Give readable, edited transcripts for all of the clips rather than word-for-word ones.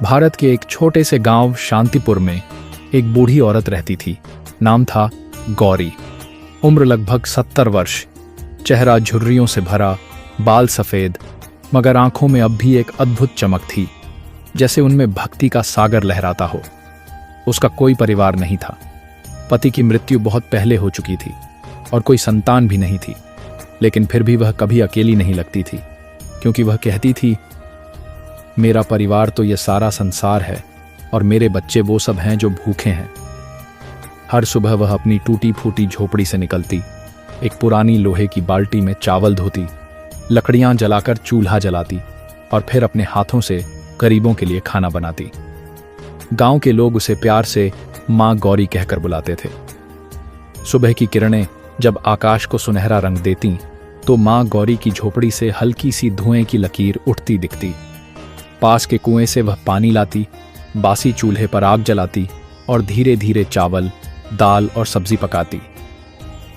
भारत के एक छोटे से गांव शांतिपुर में एक बूढ़ी औरत रहती थी। नाम था गौरी। उम्र लगभग 70 वर्ष। चेहरा झुर्रियों से भरा, बाल सफेद, मगर आंखों में अब भी एक अद्भुत चमक थी, जैसे उनमें भक्ति का सागर लहराता हो। उसका कोई परिवार नहीं था। पति की मृत्यु बहुत पहले हो चुकी थी और कोई संतान भी नहीं थी, लेकिन फिर भी वह कभी अकेली नहीं लगती थी, क्योंकि वह कहती थी, मेरा परिवार तो ये सारा संसार है और मेरे बच्चे वो सब हैं जो भूखे हैं। हर सुबह वह अपनी टूटी फूटी झोपड़ी से निकलती, एक पुरानी लोहे की बाल्टी में चावल धोती, लकड़ियां जलाकर चूल्हा जलाती और फिर अपने हाथों से गरीबों के लिए खाना बनाती। गांव के लोग उसे प्यार से मां गौरी कहकर बुलाते थे। सुबह की किरणें जब आकाश को सुनहरा रंग देती तो मां गौरी की झोपड़ी से हल्की सी धुएं की लकीर उठती दिखती। पास के कुएं से वह पानी लाती, बासी चूल्हे पर आग जलाती और धीरे धीरे चावल, दाल और सब्जी पकाती।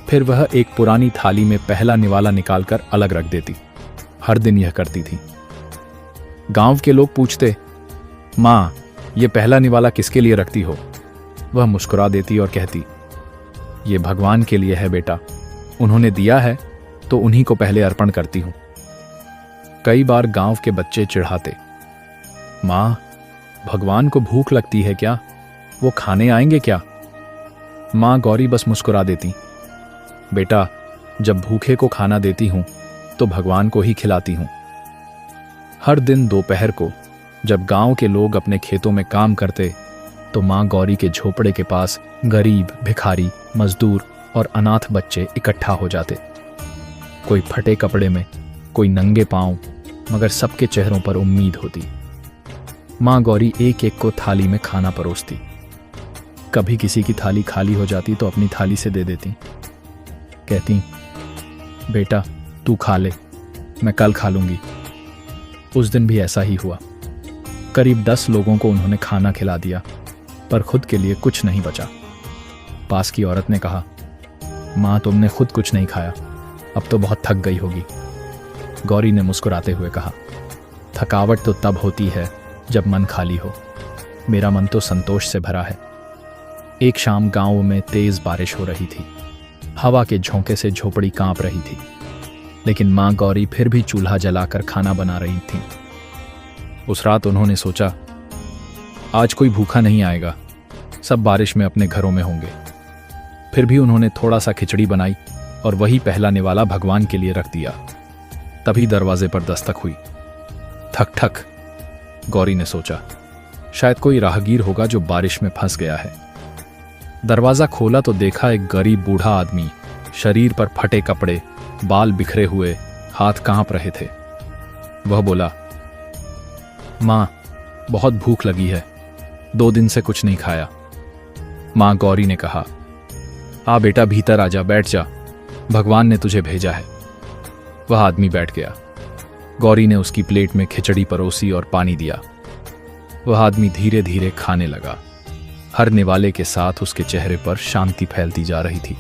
फिर वह एक पुरानी थाली में पहला निवाला निकालकर अलग रख देती। हर दिन यह करती थी। गांव के लोग पूछते, मां, ये पहला निवाला किसके लिए रखती हो? वह मुस्कुरा देती और कहती, ये भगवान के लिए है बेटा, उन्होंने दिया है तो उन्हीं को पहले अर्पण करती हूं। कई बार गांव के बच्चे चिढ़ाते, मां, भगवान को भूख लगती है क्या? वो खाने आएंगे क्या? मां गौरी बस मुस्कुरा देती, बेटा, जब भूखे को खाना देती हूं तो भगवान को ही खिलाती हूं। हर दिन दोपहर को जब गांव के लोग अपने खेतों में काम करते तो मां गौरी के झोपड़े के पास गरीब, भिखारी, मजदूर और अनाथ बच्चे इकट्ठा हो जाते। कोई फटे कपड़े में, कोई नंगे पांव, मगर सबके चेहरों पर उम्मीद होती। मां गौरी एक एक को थाली में खाना परोसती। कभी किसी की थाली खाली हो जाती तो अपनी थाली से दे देती। कहती, बेटा तू खा ले, मैं कल खा लूंगी। उस दिन भी ऐसा ही हुआ। करीब 10 लोगों को उन्होंने खाना खिला दिया, पर खुद के लिए कुछ नहीं बचा। पास की औरत ने कहा, मां, तुमने खुद कुछ नहीं खाया, अब तो बहुत थक गई होगी। गौरी ने मुस्कुराते हुए कहा, थकावट तो तब होती है जब मन खाली हो। मेरा मन तो संतोष से भरा है। एक शाम गांव में तेज बारिश हो रही थी। हवा के झोंके से झोपड़ी कांप रही थी, लेकिन मां गौरी फिर भी चूल्हा जलाकर खाना बना रही थी। उस रात उन्होंने सोचा, आज कोई भूखा नहीं आएगा, सब बारिश में अपने घरों में होंगे। फिर भी उन्होंने थोड़ा सा खिचड़ी बनाई और वही पहला निवाला भगवान के लिए रख दिया। तभी दरवाजे पर दस्तक हुई। ठक ठक, गौरी ने सोचा, शायद कोई राहगीर होगा जो बारिश में फंस गया है। दरवाजा खोला तो देखा एक गरीब बूढ़ा आदमी, शरीर पर फटे कपड़े, बाल बिखरे हुए, हाथ कांप रहे थे। वह बोला, मां, बहुत भूख लगी है, 2 दिन से कुछ नहीं खाया। मां गौरी ने कहा, आ बेटा, भीतर आजा, बैठ जा, भगवान ने तुझे भेजा है। वह आदमी बैठ गया। गौरी ने उसकी प्लेट में खिचड़ी परोसी और पानी दिया। वह आदमी धीरे धीरे खाने लगा। हर निवाले के साथ उसके चेहरे पर शांति फैलती जा रही थी।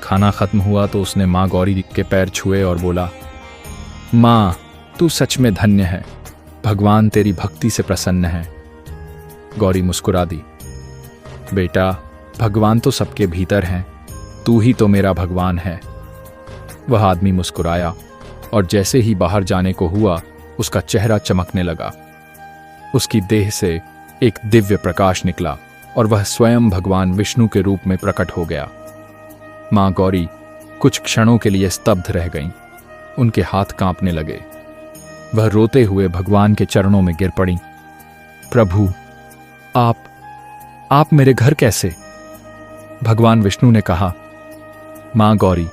खाना खत्म हुआ तो उसने मां गौरी के पैर छुए और बोला, मां, तू सच में धन्य है, भगवान तेरी भक्ति से प्रसन्न है। गौरी मुस्कुरा दी, बेटा, भगवान तो सबके भीतर हैं, तू ही तो मेरा भगवान है। वह आदमी मुस्कुराया और जैसे ही बाहर जाने को हुआ उसका चेहरा चमकने लगा। उसकी देह से एक दिव्य प्रकाश निकला और वह स्वयं भगवान विष्णु के रूप में प्रकट हो गया। मां गौरी कुछ क्षणों के लिए स्तब्ध रह गईं। उनके हाथ कांपने लगे। वह रोते हुए भगवान के चरणों में गिर पड़ी। प्रभु, आप मेरे घर कैसे? भगवान विष्णु ने कहा, मां गौरी,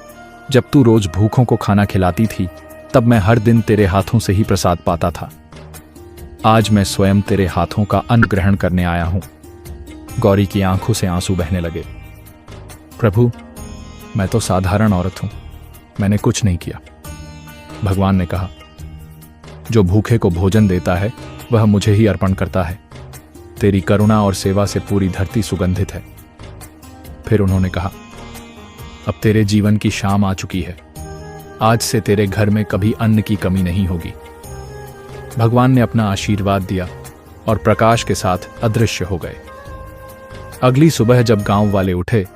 जब तू रोज भूखों को खाना खिलाती थी तब मैं हर दिन तेरे हाथों से ही प्रसाद पाता था। आज मैं स्वयं तेरे हाथों का अन्न ग्रहण करने आया हूं। गौरी की आंखों से आंसू बहने लगे। प्रभु, मैं तो साधारण औरत हूं, मैंने कुछ नहीं किया। भगवान ने कहा, जो भूखे को भोजन देता है वह मुझे ही अर्पण करता है। तेरी करुणा और सेवा से पूरी धरती सुगंधित है। फिर उन्होंने कहा, अब तेरे जीवन की शाम आ चुकी है, आज से तेरे घर में कभी अन्न की कमी नहीं होगी। भगवान ने अपना आशीर्वाद दिया और प्रकाश के साथ अदृश्य हो गए। अगली सुबह जब गांव वाले उठे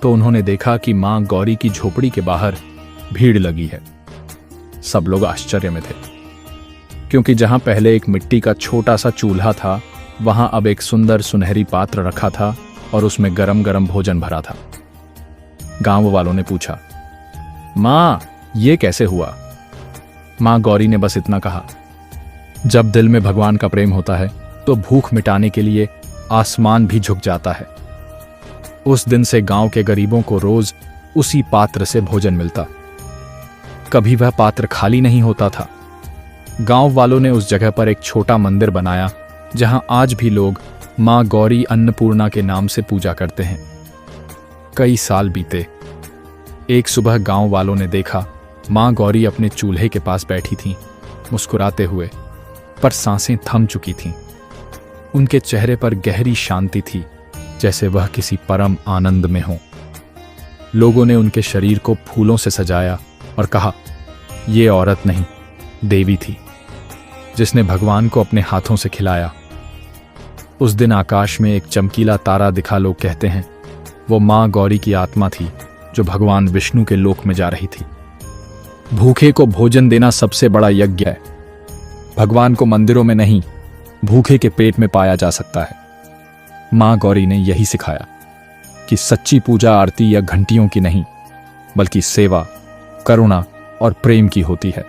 तो उन्होंने देखा कि मां गौरी की झोपड़ी के बाहर भीड़ लगी है। सब लोग आश्चर्य में थे, क्योंकि जहां पहले एक मिट्टी का छोटा सा चूल्हा था, वहां अब एक सुंदर सुनहरी पात्र रखा था और उसमें गरम गरम भोजन भरा था। गांव वालों ने पूछा, मां, ये कैसे हुआ? मां गौरी ने बस इतना कहा, जब दिल में भगवान का प्रेम होता है तो भूख मिटाने के लिए आसमान भी झुक जाता है। उस दिन से गांव के गरीबों को रोज उसी पात्र से भोजन मिलता। कभी वह पात्र खाली नहीं होता था। गांव वालों ने उस जगह पर एक छोटा मंदिर बनाया, जहां आज भी लोग मां गौरी अन्नपूर्णा के नाम से पूजा करते हैं। कई साल बीते। एक सुबह गांव वालों ने देखा मां गौरी अपने चूल्हे के पास बैठी थीं, मुस्कुराते हुए, पर सांसें थम चुकी थीं। उनके चेहरे पर गहरी शांति थी, जैसे वह किसी परम आनंद में हो। लोगों ने उनके शरीर को फूलों से सजाया और कहा, ये औरत नहीं, देवी थी, जिसने भगवान को अपने हाथों से खिलाया। उस दिन आकाश में एक चमकीला तारा दिखा। लोग कहते हैं वो मां गौरी की आत्मा थी, जो भगवान विष्णु के लोक में जा रही थी। भूखे को भोजन देना सबसे बड़ा यज्ञ है। भगवान को मंदिरों में नहीं, भूखे के पेट में पाया जा सकता है। मां गौरी ने यही सिखाया कि सच्ची पूजा आरती या घंटियों की नहीं, बल्कि सेवा, करुणा और प्रेम की होती है।